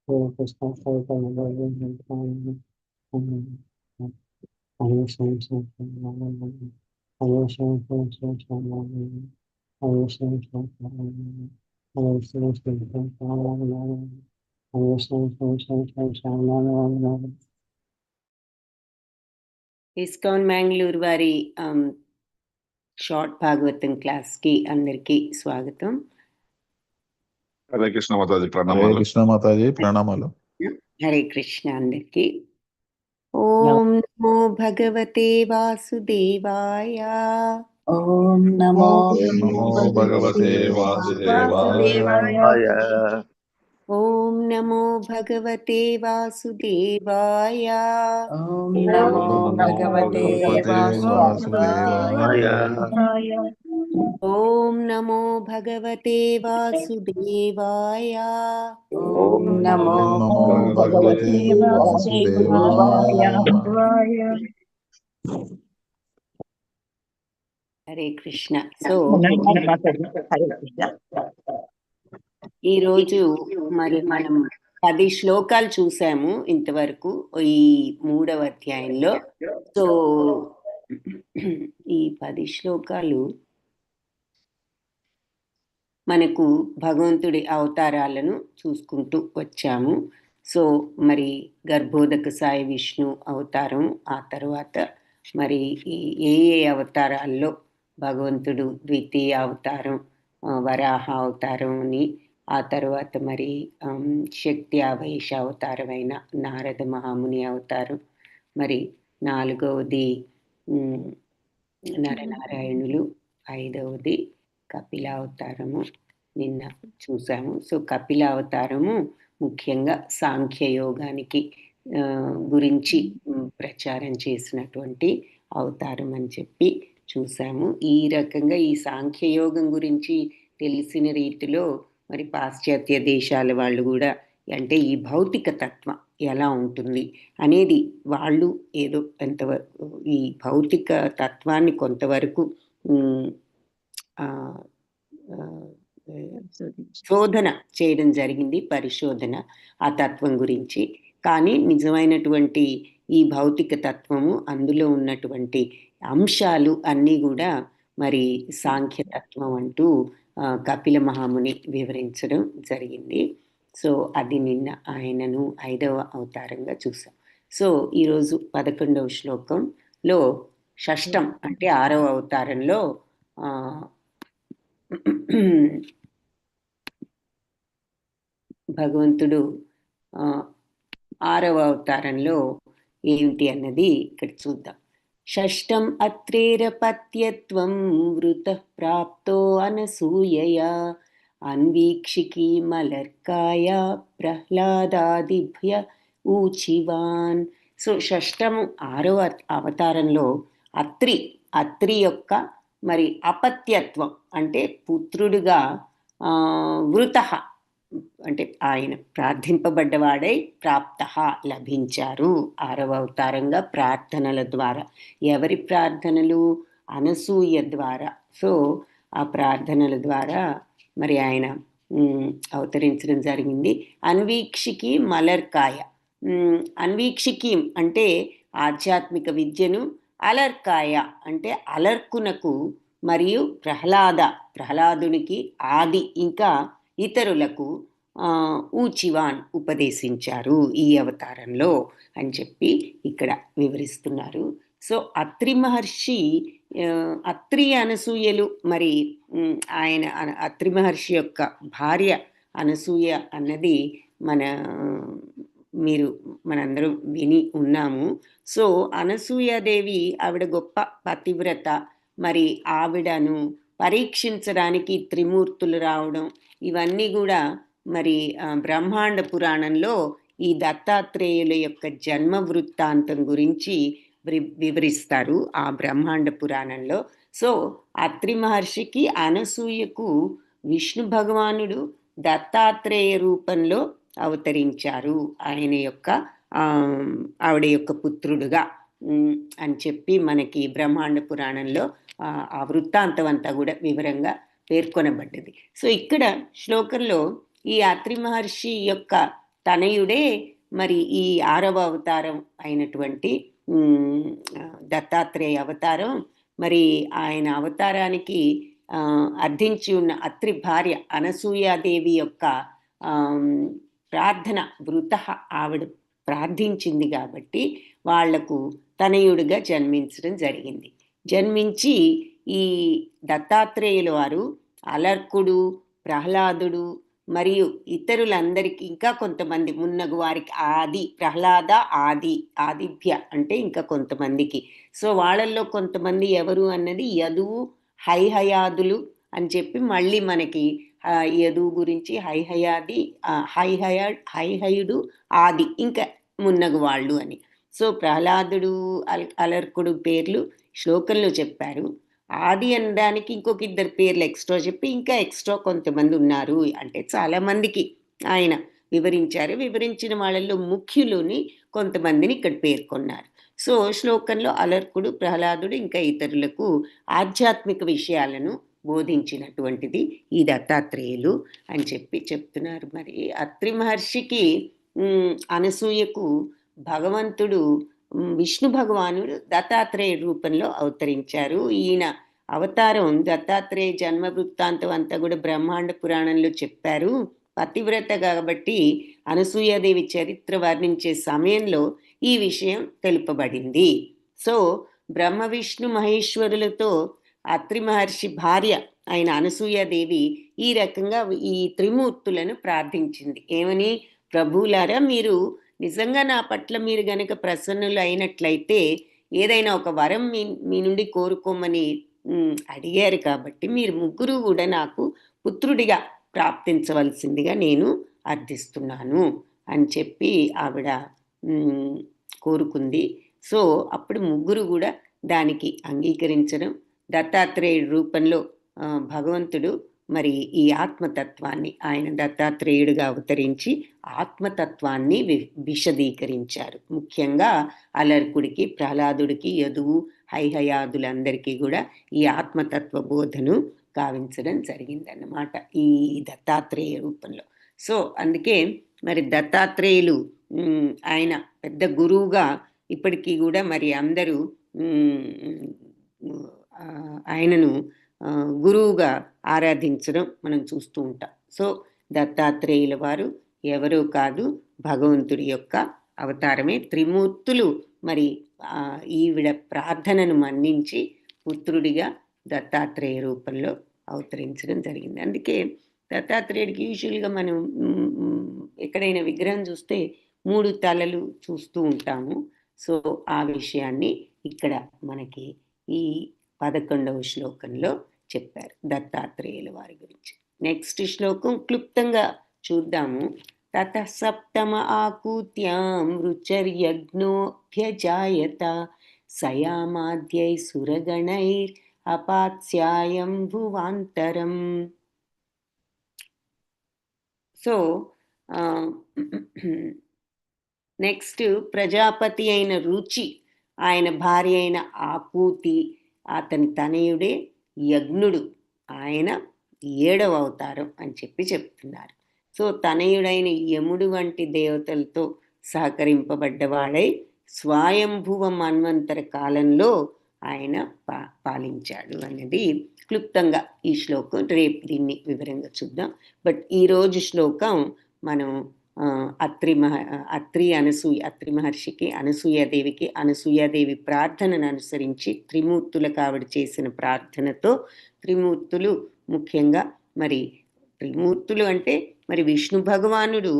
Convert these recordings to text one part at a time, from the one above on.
Krishna Chaitanya ISKCON Mangalore వారి short Bhagavatam class కి అందరికి స్వాగతం. హరే కృష్ణ మాతాజీ ప్రణామాలు. హరే కృష్ణ మాతాజీ ప్రణామాలు. హరే కృష్ణ అందరికి. ఓం నమో భగవతే వాసుదేవాయ. ఓం నమో భగవతే వాసుదేవాయ. ఓం నమో భగవతే వాసుదేవాయ. ఓం నమో భగవతే వాసుదేవాయ. ఓం నమో భగవతే వాసుదేవాయ. ఓం నమో భగవతే వాసుదేవాయ. హరే కృష్ణ. సో ఈరోజు మరి మనం 10 శ్లోకాలు చూసాము ఇంతవరకు ఈ 3వ అధ్యాయంలో. సో ఈ 10 శ్లోకాలు మనకు భగవంతుడి అవతారాలను చూసుకుంటూ వచ్చాము. సో మరి గర్భోదక సాయి విష్ణు అవతారం, ఆ తర్వాత మరి ఏ అవతారాల్లో భగవంతుడు ద్వితీయ అవతారం వరాహ అవతారం అని, ఆ తర్వాత మరి శక్తి ఆవేశ అవతారమైన నారద మహాముని అవతారం, మరి 4వది నరనారాయణులు, 5వది కపిలావతారము నిన్న చూసాము. సో కపిలావతారము ముఖ్యంగా సాంఖ్యయోగానికి గురించి ప్రచారం చేసినటువంటి అవతారం అని చెప్పి చూసాము. ఈ రకంగా ఈ సాంఖ్యయోగం గురించి తెలిసిన రీతిలో మరి పాశ్చాత్య దేశాల వాళ్ళు కూడా అంటే ఈ భౌతిక తత్వం ఎలా ఉంటుంది అనేది వాళ్ళు ఏదో ఎంతవరకు ఈ భౌతిక తత్వాన్ని కొంతవరకు శోధన చేయడం జరిగింది, పరిశోధన ఆ తత్వం గురించి. కానీ నిజమైనటువంటి ఈ భౌతిక తత్వము, అందులో ఉన్నటువంటి అంశాలు అన్నీ కూడా మరి సాంఖ్యతత్వం అంటూ కపిల మహాముని వివరించడం జరిగింది. సో అది నిన్న ఆయనను 5వ అవతారంగా చూసాం. సో ఈరోజు 11వ శ్లోకంలో షష్టం అంటే 6వ అవతారంలో భగవంతుడు 6వ అవతారంలో ఏమిటి అన్నది ఇక్కడ చూద్దాం. షష్టం అత్రేరపత్యత్వం వృతః ప్రాప్తో అనసూయయా అన్వీక్షికీ మలర్కాయ ప్రహ్లాదాదిభ్య ఊచివాన్. సో షష్టము 6వ అవతారంలో అత్రి యొక్క మరి అపత్యత్వం అంటే పుత్రుడిగా వృతః అంటే ఆయన ప్రార్థింపబడ్డవాడై ప్రాప్త లభించారు 6వ అవతారంగా ప్రార్థనల ద్వారా. ఎవరి ప్రార్థనలు? అనసూయ ద్వారా. సో ఆ ప్రార్థనల ద్వారా మరి ఆయన అవతరించడం జరిగింది. అన్వీక్షికి మలర్కాయ, అన్వీక్షికి అంటే ఆధ్యాత్మిక విద్యను, అలర్కాయ అంటే అలర్కునకు, మరియు ప్రహ్లాదునికి ఆది ఇంకా ఇతరులకు ఊచివాన్ ఉపదేశించారు ఈ అవతారంలో అని చెప్పి ఇక్కడ వివరిస్తున్నారు. సో అత్రి మహర్షి, అత్రి అనసూయలు మరి ఆయన అత్రి మహర్షి యొక్క భార్య అనసూయ అన్నది మనందరం విని ఉన్నాము. సో అనసూయాదేవి ఆవిడ గొప్ప పతివ్రత. మరి ఆవిడను పరీక్షించడానికి త్రిమూర్తులు రావడం ఇవన్నీ కూడా మరి బ్రహ్మాండ పురాణంలో ఈ దత్తాత్రేయుల యొక్క జన్మ వృత్తాంతం గురించి వివరిస్తారు ఆ బ్రహ్మాండ పురాణంలో. సో అత్రి మహర్షికి అనసూయకు విష్ణు భగవానుడు దత్తాత్రేయ రూపంలో అవతరించారు, ఆయన యొక్క ఆవిడ యొక్క పుత్రుడుగా అని చెప్పి మనకి బ్రహ్మాండ పురాణంలో ఆ వృత్తాంతం అంతా కూడా వివరంగా పేర్కొనబడ్డది. సో ఇక్కడ శ్లోకంలో ఈ అత్రి మహర్షి యొక్క తనయుడే మరి ఈ 6వ అవతారం అయినటువంటి దత్తాత్రేయ అవతారం. మరి ఆయన అవతారానికి అర్థించి ఉన్న అత్రి భార్య అనసూయాదేవి యొక్క ప్రార్థన వృత ఆవిడ ప్రార్థించింది కాబట్టి వాళ్లకు తనయుడిగా జన్మించడం జరిగింది. జన్మించి ఈ దత్తాత్రేయుల వారు అలర్కుడు, ప్రహ్లాదుడు మరియు ఇతరులందరికీ, ఇంకా కొంతమంది మున్నగు వారికి ఆది, ప్రహ్లాద, ఆదిభ్య అంటే ఇంకా కొంతమందికి. సో వాళ్ళల్లో కొంతమంది ఎవరు అన్నది యదువు, హైహయాదులు అని చెప్పి మళ్ళీ మనకి యదువు గురించి హైహయుడు, ఆది, ఇంకా మున్నగు వాళ్ళు అని. సో ప్రహ్లాదుడు, అలర్కుడు పేర్లు శ్లోకంలో చెప్పారు. ఆది అనడానికి ఇంకొక 2 పేర్లు ఎక్స్ట్రా చెప్పి ఇంకా ఎక్స్ట్రా కొంతమంది ఉన్నారు అంటే చాలా మందికి ఆయన వివరించారు. వివరించిన వాళ్ళల్లో ముఖ్యులని కొంతమందిని ఇక్కడ పేర్కొన్నారు. సో శ్లోకంలో అలర్కుడు, ప్రహ్లాదుడు ఇంకా ఇతరులకు ఆధ్యాత్మిక విషయాలను బోధించినటువంటిది ఈ దత్తాత్రేయులు అని చెప్పి చెప్తున్నారు. మరి అత్రి మహర్షికి అనసూయకు భగవంతుడు విష్ణు భగవానుడు దత్తాత్రేయ రూపంలో అవతరించారు. ఈయన అవతారం దత్తాత్రేయ జన్మ వృత్తాంతం అంతా కూడా బ్రహ్మాండ పురాణంలో చెప్పారు. పతివ్రత కాబట్టి అనసూయాదేవి చరిత్ర వర్ణించే సమయంలో ఈ విషయం తెలుపబడింది. సో బ్రహ్మ విష్ణు మహేశ్వరులతో అత్రి మహర్షి భార్య అయిన అనసూయాదేవి ఈ రకంగా ఈ త్రిమూర్తులను ప్రార్థించింది. ఏమని? ప్రభువులారా, మీరు నిజంగా నా పట్ల మీరు గనక ప్రసన్నులు అయినట్లయితే ఏదైనా ఒక వరం మీ నుండి కోరుకోమని అడిగారు కాబట్టి మీరు ముగ్గురు కూడా నాకు పుత్రుడిగా ప్రాప్తించవలసిందిగా నేను అర్థిస్తున్నాను అని చెప్పి ఆవిడ కోరుకుంది. సో అప్పుడు ముగ్గురు కూడా దానికి అంగీకరించడం, దత్తాత్రేయుడి రూపంలో భగవంతుడు మరి ఈ ఆత్మతత్వాన్ని, ఆయన దత్తాత్రేయుడిగా అవతరించి ఆత్మతత్వాన్ని విశదీకరించారు. ముఖ్యంగా అలర్కుడికి, ప్రహ్లాదుడికి, యదువు, హైహయాదులందరికీ కూడా ఈ ఆత్మతత్వ బోధను గావించడం జరిగిందన్నమాట ఈ దత్తాత్రేయ రూపంలో. సో అందుకే మరి దత్తాత్రేయులు ఆయన పెద్ద గురువుగా ఇప్పటికీ కూడా మరి అందరూ ఆయనను గురువుగా ఆరాధించడం మనం చూస్తూ ఉంటాం. సో దత్తాత్రేయుల వారు ఎవరో కాదు, భగవంతుడి యొక్క అవతారమే. త్రిమూర్తులు మరి ఈవిడ ప్రార్థనను మన్నించి పుత్రుడిగా దత్తాత్రేయ రూపంలో అవతరించడం జరిగింది. అందుకే దత్తాత్రేయుడికి యూజువల్గా మనం ఎక్కడైనా విగ్రహం చూస్తే 3 తలలు చూస్తూ ఉంటాము. సో ఆ విషయాన్ని ఇక్కడ మనకి ఈ 11వ శ్లోకంలో చెప్పారు దత్తాత్రేయుల వారి గురించి. నెక్స్ట్ శ్లోకం క్లుప్తంగా చూద్దాము. తత సప్తమ ఆకూత్యాం రుచర్యజ్ఞోభ్యజాయత సయామాద్యై సురగణైర్ అపాత్స్యాయం భువాంతరం. సో నెక్స్ట్ ప్రజాపతి అయిన రుచి, ఆయన భార్య అయిన ఆకూతి, అతని తనయుడే యజ్ఞుడు, ఆయన 7వ అవతారం అని చెప్పి చెప్తున్నారు. సో తనయుడైన యముడు వంటి దేవతలతో సహకరింపబడ్డవాడై స్వయంభువ మన్వంతర కాలంలో ఆయన పాలించాడు అన్నది క్లుప్తంగా ఈ శ్లోకం. రేపు దీన్ని వివరంగా చూద్దాం. బట్ ఈరోజు శ్లోకం మనం అత్రి మహర్షికి, అనసూయాదేవికి, అనసూయాదేవి ప్రార్థనను అనుసరించి త్రిమూర్తులకు ఆవిడ చేసిన ప్రార్థనతో, త్రిమూర్తులు ముఖ్యంగా మరి త్రిమూర్తులు అంటే మరి విష్ణు భగవానుడు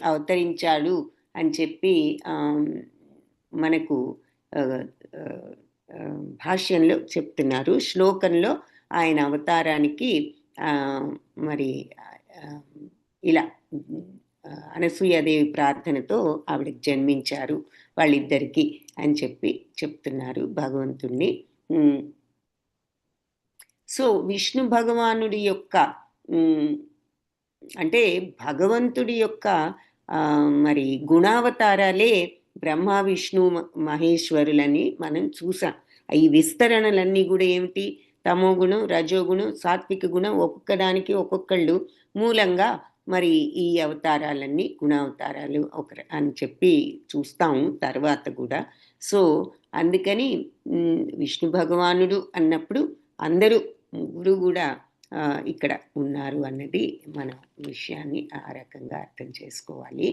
అవతరించాడు అని చెప్పి మనకు భాష్యంలో చెప్తున్నారు. శ్లోకంలో ఆయన అవతారానికి మరి ఇలా అనసూయాదేవి ప్రార్థనతో ఆవిడ జన్మించారు వాళ్ళిద్దరికి అని చెప్పి చెప్తున్నారు భగవంతుణ్ణి. సో విష్ణు భగవానుడి యొక్క అంటే భగవంతుడి యొక్క మరి గుణావతారాలే బ్రహ్మ విష్ణు మహేశ్వరులని మనం చూసాం. ఈ విస్తరణలన్నీ కూడా ఏమిటి? తమో గుణం, రజోగుణం, సాత్విక గుణం, ఒక్కొక్క దానికి ఒక్కొక్కళ్ళు మూలంగా మరి ఈ అవతారాలన్నీ గుణావతారాలు అని చెప్పి చూస్తాము తర్వాత కూడా. సో అందుకని విష్ణు భగవానుడు అన్నప్పుడు అందరూ ముగ్గురు కూడా ఇక్కడ ఉన్నారు అన్నది మన విషయాన్ని ఆ రకంగా అర్థం చేసుకోవాలి.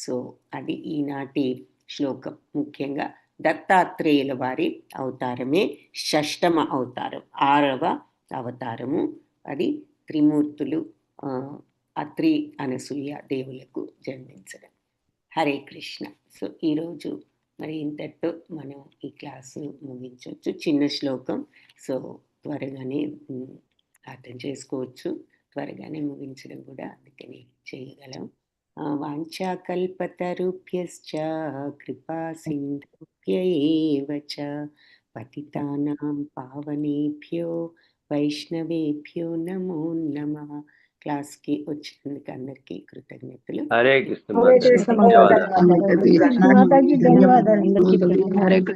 సో అది ఈనాటి శ్లోకం. ముఖ్యంగా దత్తాత్రేయుల వారి అవతారమే షష్టమ అవతారం, 6వ అవతారము. అది త్రిమూర్తులు అత్రి అనసూయ దేవులకు జన్మించడం. హరే కృష్ణ. సో ఈరోజు మరి ఇంతటితో మనం ఈ క్లాసు ముగించవచ్చు. చిన్న శ్లోకం, సో త్వరగానే అర్థం చేసుకోవచ్చు, త్వరగానే ముగించడం కూడా అందుకని చేయగలం. వాంఛాకల్పతరుభ్యశ్చ కృపా సింధుభ్య ఏవ చ పతితానాం పావనేభ్యో వైష్ణవేభ్యో నమో నమః. క్లాస్కి వచ్చినందుకు అందరికీ కృతజ్ఞతలు. హరే కృష్ణ.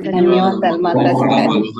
ధన్యవాదాలు మాతాజీ.